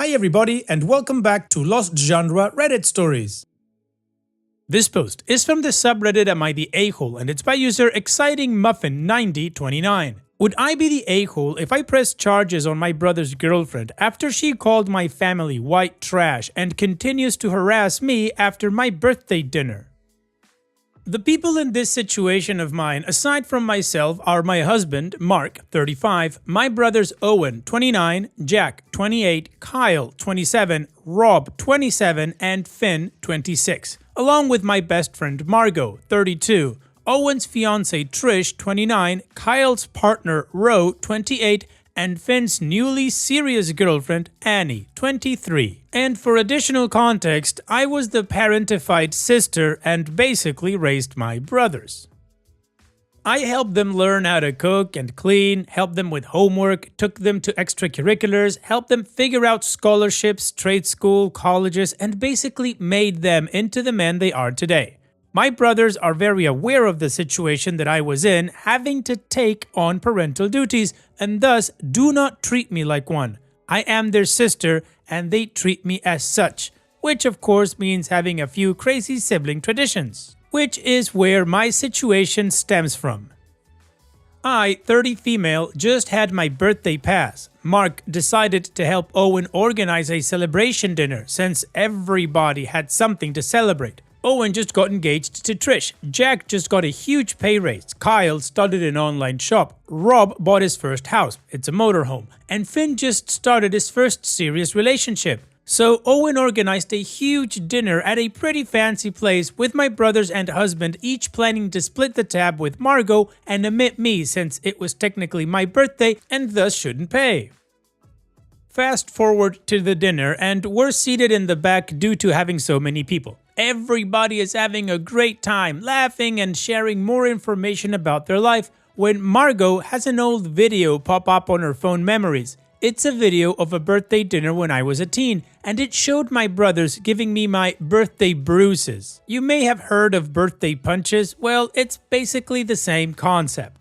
Hi everybody and welcome back to Lost Genre Reddit Stories. This post is from the subreddit Am I the A-hole and it's by user ExcitingMuffin9029. Would I be the a-hole if I pressed charges on my brother's girlfriend after she called my family white trash and continues to harass me after my birthday dinner? The people in this situation of mine, aside from myself, are my husband, Mark, 35, my brothers Owen, 29, Jack, 28, Kyle, 27, Rob, 27, and Finn, 26, along with my best friend Margot, 32, Owen's fiancée Trish, 29, Kyle's partner Ro, 28, and Finn's newly serious girlfriend Annie, 23. And for additional context, I was the parentified sister and basically raised my brothers. I helped them learn how to cook and clean, helped them with homework, took them to extracurriculars, helped them figure out scholarships, trade school, colleges, and basically made them into the men they are today. My brothers are very aware of the situation that I was in, having to take on parental duties, and thus do not treat me like one. I am their sister, and they treat me as such, which of course means having a few crazy sibling traditions, which is where my situation stems from. I, 30 female, just had my birthday pass. Mark decided to help Owen organize a celebration dinner since everybody had something to celebrate. Owen just got engaged to Trish, Jack just got a huge pay raise, Kyle started an online shop, Rob bought his first house, it's a motorhome, and Finn just started his first serious relationship. So Owen organized a huge dinner at a pretty fancy place with my brothers and husband each planning to split the tab with Margot and omit me since it was technically my birthday and thus shouldn't pay. Fast forward to the dinner and we're seated in the back due to having so many people. Everybody is having a great time, laughing and sharing more information about their life when Margot has an old video pop up on her phone memories. It's a video of a birthday dinner when I was a teen, and it showed my brothers giving me my birthday bruises. You may have heard of birthday punches, well, it's basically the same concept.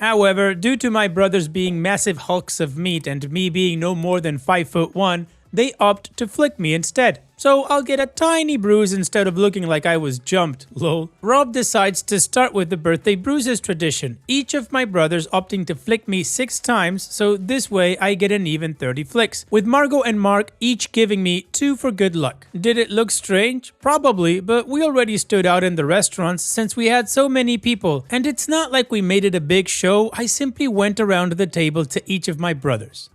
However, due to my brothers being massive hulks of meat and me being no more than 5'1", they opt to flick me instead. So I'll get a tiny bruise instead of looking like I was jumped, lol. Rob decides to start with the birthday bruises tradition, each of my brothers opting to flick me 6 times, so this way I get an even 30 flicks, with Margot and Mark each giving me 2 for good luck. Did it look strange? Probably, but we already stood out in the restaurants since we had so many people, and it's not like we made it a big show, I simply went around the table to each of my brothers.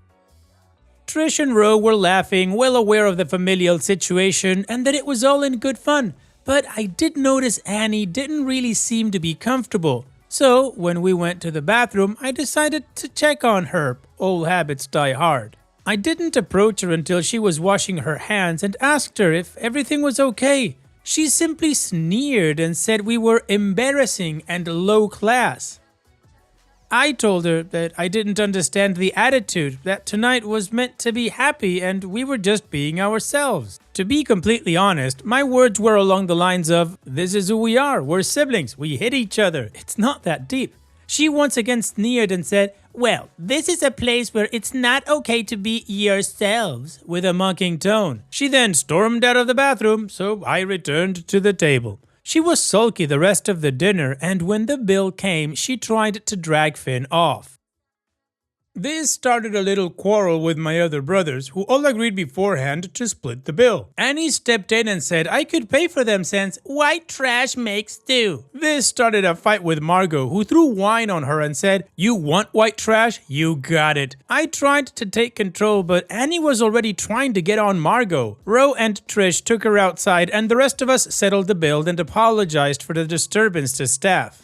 Trish and Ro were laughing, well aware of the familial situation and that it was all in good fun, but I did notice Annie didn't really seem to be comfortable. So when we went to the bathroom, I decided to check on her. Old habits die hard. I didn't approach her until she was washing her hands and asked her if everything was okay. She simply sneered and said we were embarrassing and low class. I told her that I didn't understand the attitude, that tonight was meant to be happy and we were just being ourselves. To be completely honest, my words were along the lines of, this is who we are, we're siblings, we hit each other, it's not that deep. She once again sneered and said, well, this is a place where it's not okay to be yourselves, with a mocking tone. She then stormed out of the bathroom, so I returned to the table. She was sulky the rest of the dinner, and when the bill came, she tried to drag Finn off. This started a little quarrel with my other brothers, who all agreed beforehand to split the bill. Annie stepped in and said I could pay for them since white trash makes stew. This started a fight with Margot, who threw wine on her and said, you want white trash? You got it. I tried to take control, but Annie was already trying to get on Margot. Ro and Trish took her outside, and the rest of us settled the bill and apologized for the disturbance to staff.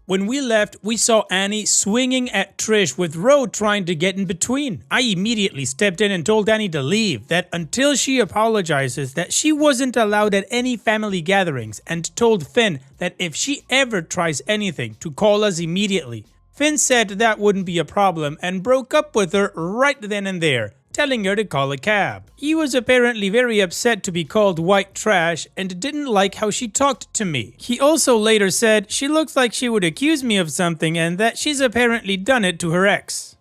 When we left, we saw Annie swinging at Trish with Ro trying to get in between. I immediately stepped in and told Annie to leave, that until she apologizes that she wasn't allowed at any family gatherings, and told Finn that if she ever tries anything to call us immediately. Finn said that wouldn't be a problem and broke up with her right then and there, telling her to call a cab. He was apparently very upset to be called white trash and didn't like how she talked to me. He also later said she looks like she would accuse me of something and that she's apparently done it to her ex.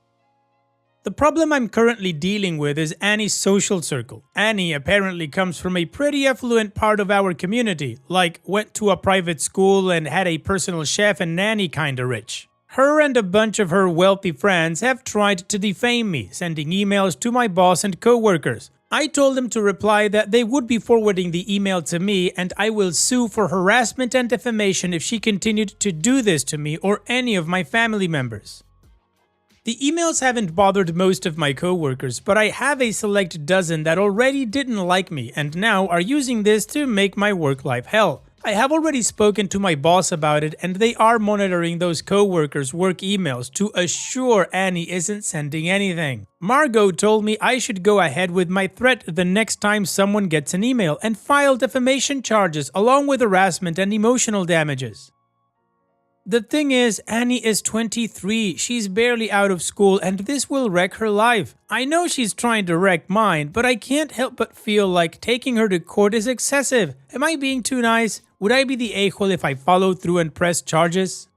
The problem I'm currently dealing with is Annie's social circle. Annie apparently comes from a pretty affluent part of our community, like went to a private school and had a personal chef and nanny kinda rich. Her and a bunch of her wealthy friends have tried to defame me, sending emails to my boss and co-workers. I told them to reply that they would be forwarding the email to me and I will sue for harassment and defamation if she continued to do this to me or any of my family members. The emails haven't bothered most of my coworkers, but I have a select dozen that already didn't like me and now are using this to make my work life hell. I have already spoken to my boss about it and they are monitoring those coworkers' work emails to assure Annie isn't sending anything. Margot told me I should go ahead with my threat the next time someone gets an email and file defamation charges along with harassment and emotional damages. The thing is, Annie is 23, she's barely out of school and this will wreck her life. I know she's trying to wreck mine, but I can't help but feel like taking her to court is excessive. Am I being too nice? Would I be the a-hole if I follow through and press charges?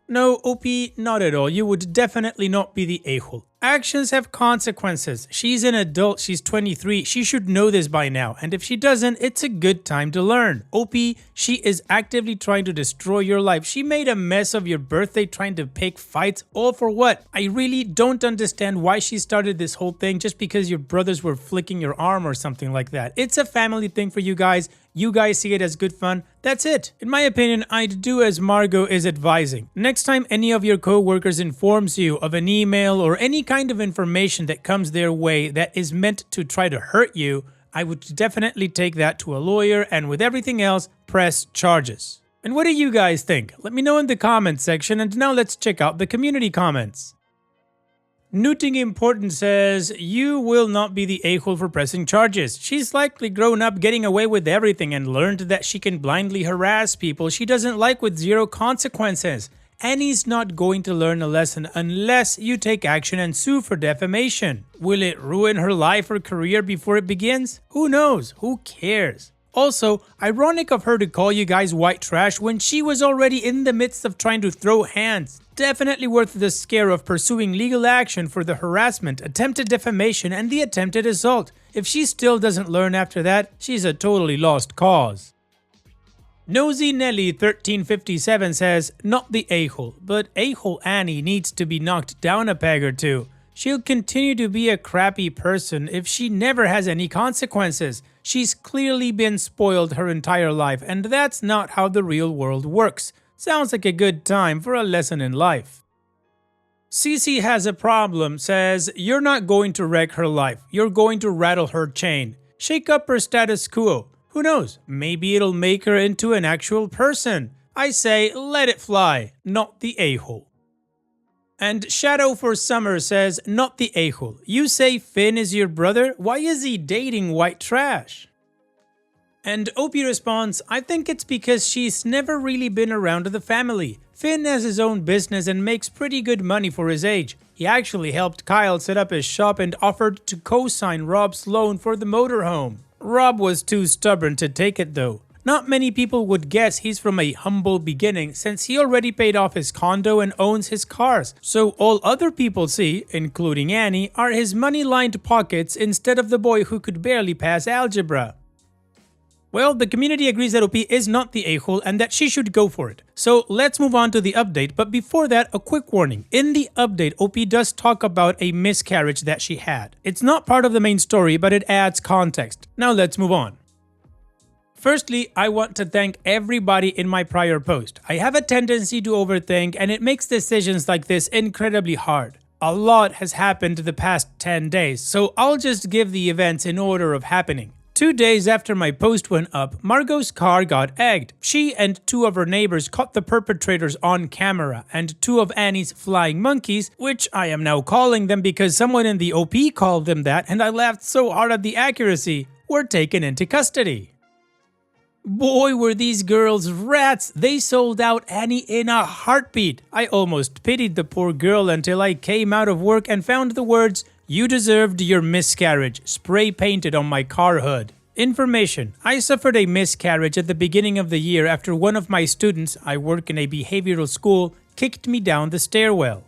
No, OP, not at all. You would definitely not be the a-hole. Actions have consequences. She's an adult, she's 23, she should know this by now, and if she doesn't, it's a good time to learn. OP, she is actively trying to destroy your life. She made a mess of your birthday trying to pick fights, all for what? I really don't understand why she started this whole thing just because your brothers were flicking your arm or something like that. It's a family thing for you guys. You guys see it as good fun. That's it. In my opinion, I'd do as Margot is advising. Next time any of your co-workers informs you of an email or any kind of information that comes their way that is meant to try to hurt you, I would definitely take that to a lawyer and with everything else, press charges. And what do you guys think? Let me know in the comments section and now let's check out the community comments. Nooting Important says, you will not be the a-hole for pressing charges. She's likely grown up getting away with everything and learned that she can blindly harass people she doesn't like with zero consequences. Annie's not going to learn a lesson unless you take action and sue for defamation. Will it ruin her life or career before it begins? Who knows? Who cares? Also, ironic of her to call you guys white trash when she was already in the midst of trying to throw hands. Definitely worth the scare of pursuing legal action for the harassment, attempted defamation, and the attempted assault. If she still doesn't learn after that, she's a totally lost cause. Nosy Nelly 1357 says, not the a-hole, but a-hole Annie needs to be knocked down a peg or two. She'll continue to be a crappy person if she never has any consequences. She's clearly been spoiled her entire life, and that's not how the real world works. Sounds like a good time for a lesson in life. Cece has a problem says, you're not going to wreck her life. You're going to rattle her chain. Shake up her status quo. Who knows? Maybe it'll make her into an actual person. I say, let it fly, not the a-hole. And Shadow for Summer says, not the a-hole. You say Finn is your brother? Why is he dating white trash? And Opie responds, I think it's because she's never really been around the family. Finn has his own business and makes pretty good money for his age. He actually helped Kyle set up his shop and offered to co-sign Rob's loan for the motorhome. Rob was too stubborn to take it though. Not many people would guess he's from a humble beginning since he already paid off his condo and owns his cars. So all other people see, including Annie, are his money-lined pockets instead of the boy who could barely pass algebra. Well, the community agrees that OP is not the a-hole and that she should go for it. So let's move on to the update, but before that, a quick warning. In the update, OP does talk about a miscarriage that she had. It's not part of the main story, but it adds context. Now let's move on. Firstly, I want to thank everybody in my prior post. I have a tendency to overthink and it makes decisions like this incredibly hard. A lot has happened the past 10 days, so I'll just give the events in order of happening. 2 days after my post went up, Margot's car got egged. She and 2 of her neighbors caught the perpetrators on camera, and 2 of Annie's flying monkeys, which I am now calling them because someone in the OP called them that and I laughed so hard at the accuracy, were taken into custody. Boy, were these girls rats! They sold out Annie in a heartbeat. I almost pitied the poor girl until I came out of work and found the words, "You deserved your miscarriage," spray painted on my car hood. Information: I suffered a miscarriage at the beginning of the year after one of my students, I work in a behavioral school, kicked me down the stairwell.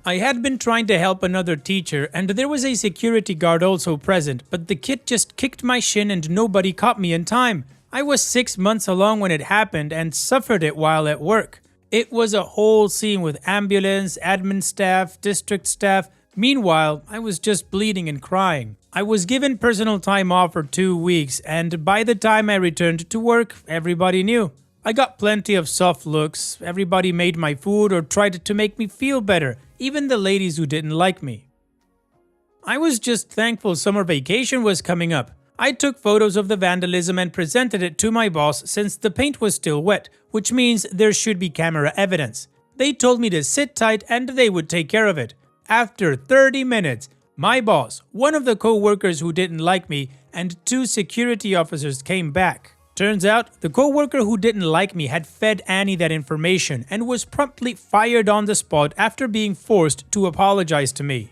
I had been trying to help another teacher, and there was a security guard also present, but the kid just kicked my shin and nobody caught me in time. I was 6 months along when it happened and suffered it while at work. It was a whole scene with ambulance, admin staff, district staff. Meanwhile, I was just bleeding and crying. I was given personal time off for 2 weeks, and by the time I returned to work, everybody knew. I got plenty of soft looks. Everybody made my food or tried to make me feel better, even the ladies who didn't like me. I was just thankful summer vacation was coming up. I took photos of the vandalism and presented it to my boss since the paint was still wet, which means there should be camera evidence. They told me to sit tight and they would take care of it. After 30 minutes, my boss, one of the co-workers who didn't like me, and 2 security officers came back. Turns out, the co-worker who didn't like me had fed Annie that information and was promptly fired on the spot after being forced to apologize to me.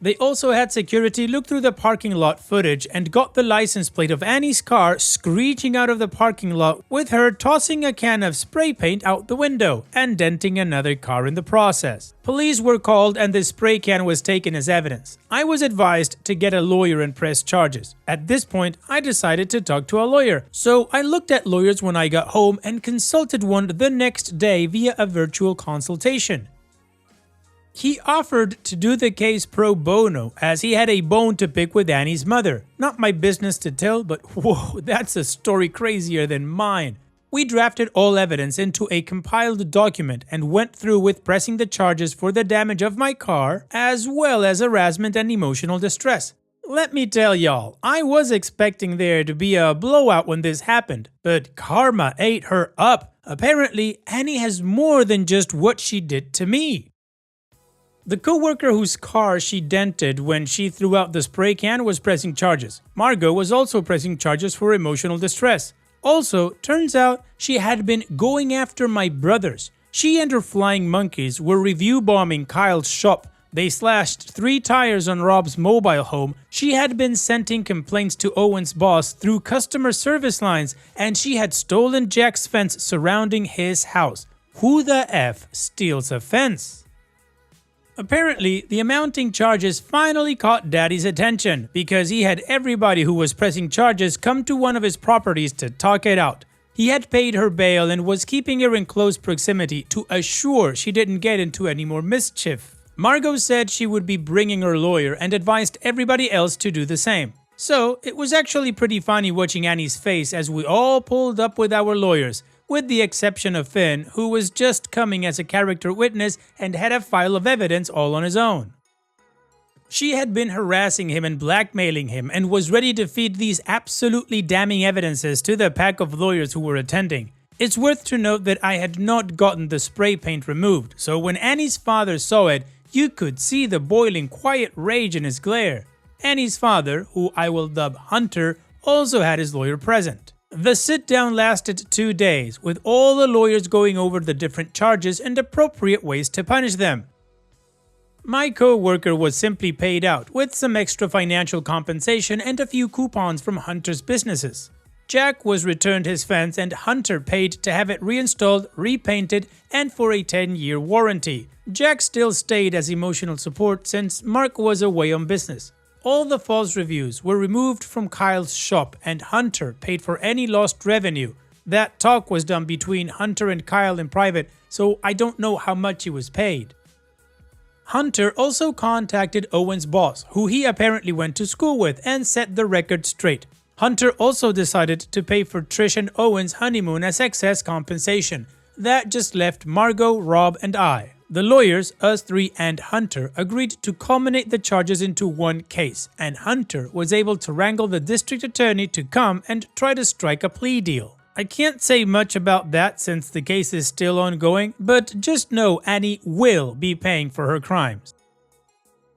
They also had security look through the parking lot footage and got the license plate of Annie's car screeching out of the parking lot with her tossing a can of spray paint out the window and denting another car in the process. Police were called and the spray can was taken as evidence. I was advised to get a lawyer and press charges. At this point, I decided to talk to a lawyer. So I looked at lawyers when I got home and consulted one the next day via a virtual consultation. He offered to do the case pro bono as he had a bone to pick with Annie's mother. Not my business to tell, but whoa, that's a story crazier than mine. We drafted all evidence into a compiled document and went through with pressing the charges for the damage of my car, as well as harassment and emotional distress. Let me tell y'all, I was expecting there to be a blowout when this happened, but karma ate her up. Apparently, Annie has more than just what she did to me. The co-worker whose car she dented when she threw out the spray can was pressing charges. Margot was also pressing charges for emotional distress. Also, turns out she had been going after my brothers. She and her flying monkeys were review bombing Kyle's shop. They slashed 3 tires on Rob's mobile home. She had been sending complaints to Owen's boss through customer service lines, and she had stolen Jack's fence surrounding his house. Who the F steals a fence? Apparently, the amounting charges finally caught Daddy's attention because he had everybody who was pressing charges come to one of his properties to talk it out. He had paid her bail and was keeping her in close proximity to assure she didn't get into any more mischief. Margot said she would be bringing her lawyer and advised everybody else to do the same. So, it was actually pretty funny watching Annie's face as we all pulled up with our lawyers, with the exception of Finn, who was just coming as a character witness and had a file of evidence all on his own. She had been harassing him and blackmailing him and was ready to feed these absolutely damning evidences to the pack of lawyers who were attending. It's worth to note that I had not gotten the spray paint removed, so when Annie's father saw it, you could see the boiling quiet rage in his glare. Annie's father, who I will dub Hunter, also had his lawyer present. The sit-down lasted 2 days, with all the lawyers going over the different charges and appropriate ways to punish them. My co-worker was simply paid out, with some extra financial compensation and a few coupons from Hunter's businesses. Jack was returned his fence and Hunter paid to have it reinstalled, repainted, and for a 10-year warranty. Jack still stayed as emotional support since Mark was away on business. All the false reviews were removed from Kyle's shop and Hunter paid for any lost revenue. That talk was done between Hunter and Kyle in private, so I don't know how much he was paid. Hunter also contacted Owen's boss, who he apparently went to school with, and set the record straight. Hunter also decided to pay for Trish and Owen's honeymoon as excess compensation. That just left Margot, Rob, and I. The lawyers, us 3 and Hunter, agreed to culminate the charges into one case, and Hunter was able to wrangle the district attorney to come and try to strike a plea deal. I can't say much about that since the case is still ongoing, but just know Annie will be paying for her crimes.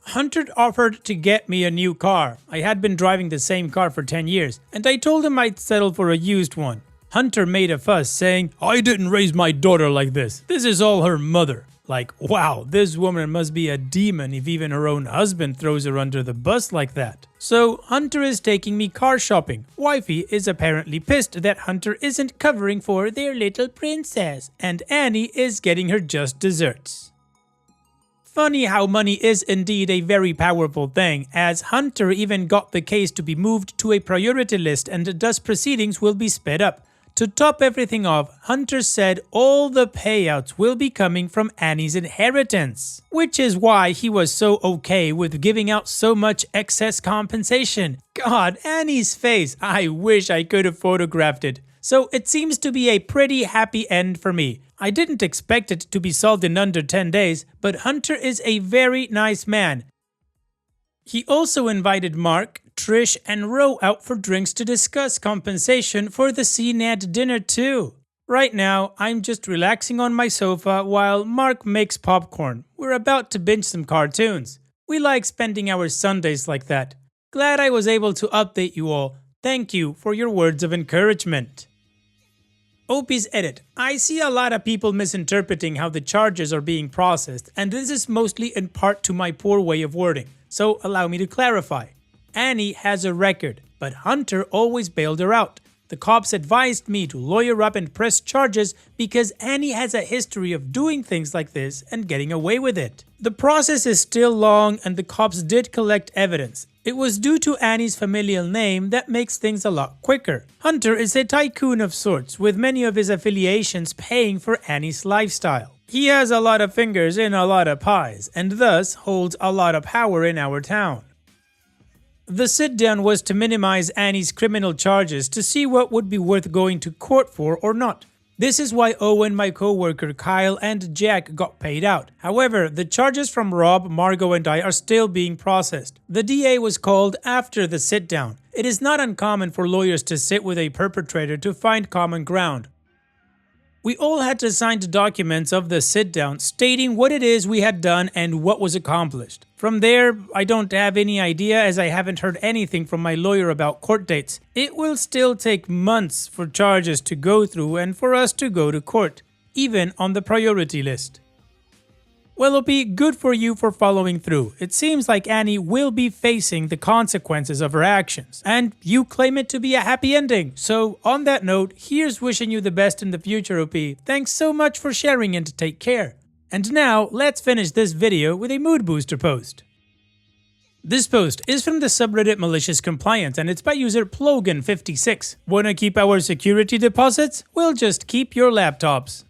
Hunter offered to get me a new car. I had been driving the same car for 10 years, and I told him I'd settle for a used one. Hunter made a fuss saying, "I didn't raise my daughter like this. This is all her mother." Like, wow, this woman must be a demon if even her own husband throws her under the bus like that. So Hunter is taking me car shopping. Wifey is apparently pissed that Hunter isn't covering for their little princess, and Annie is getting her just desserts. Funny how money is indeed a very powerful thing, as Hunter even got the case to be moved to a priority list and thus proceedings will be sped up. To top everything off, Hunter said all the payouts will be coming from Annie's inheritance, which is why he was so okay with giving out so much excess compensation. God, Annie's face, I wish I could have photographed it. So it seems to be a pretty happy end for me. I didn't expect it to be solved in under 10 days, but Hunter is a very nice man. He also invited Mark, Trish, and Ro out for drinks to discuss compensation for the CNAD dinner too. Right now, I'm just relaxing on my sofa while Mark makes popcorn. We're about to binge some cartoons. We like spending our Sundays like that. Glad I was able to update you all. Thank you for your words of encouragement. Opie's edit. I see a lot of people misinterpreting how the charges are being processed, and this is mostly in part to my poor way of wording, so allow me to clarify. Annie has a record, but Hunter always bailed her out. The cops advised me to lawyer up and press charges because Annie has a history of doing things like this and getting away with it. The process is still long and the cops did collect evidence. It was due to Annie's familial name that makes things a lot quicker. Hunter is a tycoon of sorts, with many of his affiliations paying for Annie's lifestyle. He has a lot of fingers in a lot of pies, and thus holds a lot of power in our town. The sit-down was to minimize Annie's criminal charges to see what would be worth going to court for or not. This is why Owen, my co-worker Kyle, and Jack got paid out. However, the charges from Rob, Margot, and I are still being processed. The DA was called after the sit-down. It is not uncommon for lawyers to sit with a perpetrator to find common ground. We all had to sign the documents of the sit-down stating what it is we had done and what was accomplished. From there, I don't have any idea as I haven't heard anything from my lawyer about court dates. It will still take months for charges to go through and for us to go to court, even on the priority list. Well, it'll be good for you for following through. It seems like Annie will be facing the consequences of her actions, and you claim it to be a happy ending. So on that note, here's wishing you the best in the future, OP. Thanks so much for sharing and take care. And now, let's finish this video with a mood booster post. This post is from the subreddit Malicious Compliance and it's by user Plogan56. Wanna keep our security deposits? Well, just keep your laptops.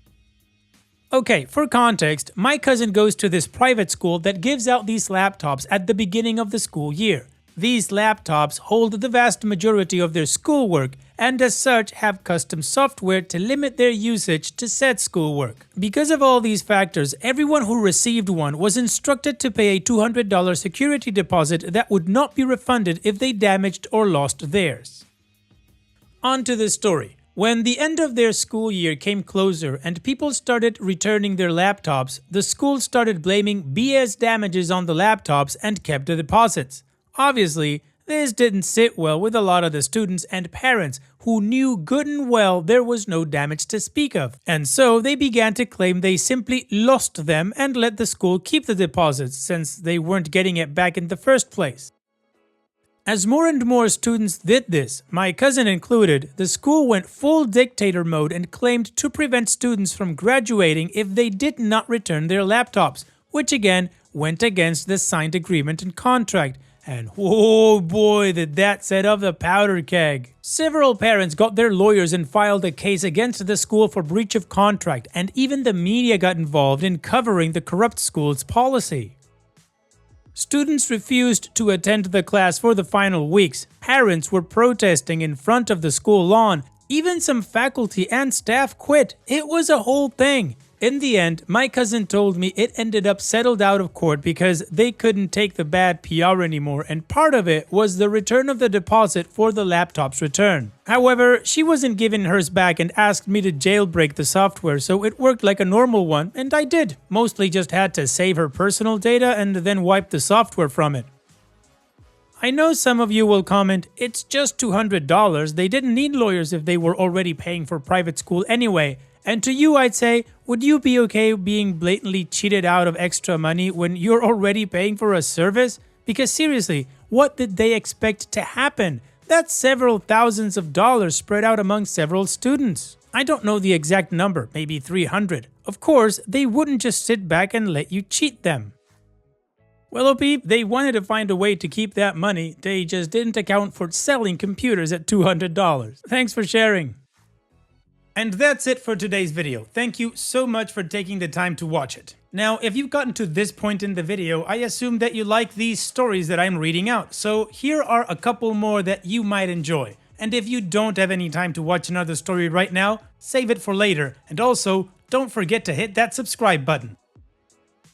Okay, for context, my cousin goes to this private school that gives out these laptops at the beginning of the school year. These laptops hold the vast majority of their schoolwork and as such have custom software to limit their usage to said schoolwork. Because of all these factors, everyone who received one was instructed to pay a $200 security deposit that would not be refunded if they damaged or lost theirs. On to the story. When the end of their school year came closer and people started returning their laptops, the school started blaming BS damages on the laptops and kept the deposits. Obviously, this didn't sit well with a lot of the students and parents who knew good and well there was no damage to speak of, and so they began to claim they simply lost them and let the school keep the deposits since they weren't getting it back in the first place. As more and more students did this, my cousin included, the school went full dictator mode and claimed to prevent students from graduating if they did not return their laptops, which again went against the signed agreement and contract. And oh boy, did that set off the powder keg. Several parents got their lawyers and filed a case against the school for breach of contract, and even the media got involved in covering the corrupt school's policy. Students refused to attend the class for the final weeks. Parents were protesting in front of the school lawn. Even some faculty and staff quit. It was a whole thing. In the end, my cousin told me it ended up settled out of court because they couldn't take the bad PR anymore, and part of it was the return of the deposit for the laptop's return. However, she wasn't given hers back and asked me to jailbreak the software, so it worked like a normal one, and I did. Mostly just had to save her personal data and then wipe the software from it. I know some of you will comment, it's just $200, they didn't need lawyers if they were already paying for private school anyway. And to you I'd say, would you be okay being blatantly cheated out of extra money when you're already paying for a service? Because seriously, what did they expect to happen? That's several thousands of dollars spread out among several students. I don't know the exact number, maybe 300. Of course, they wouldn't just sit back and let you cheat them. Well, OP, they wanted to find a way to keep that money. They just didn't account for selling computers at $200. Thanks for sharing. And that's it for today's video. Thank you so much for taking the time to watch it. Now, if you've gotten to this point in the video, I assume that you like these stories that I'm reading out, so here are a couple more that you might enjoy. And if you don't have any time to watch another story right now, save it for later, and also, don't forget to hit that subscribe button.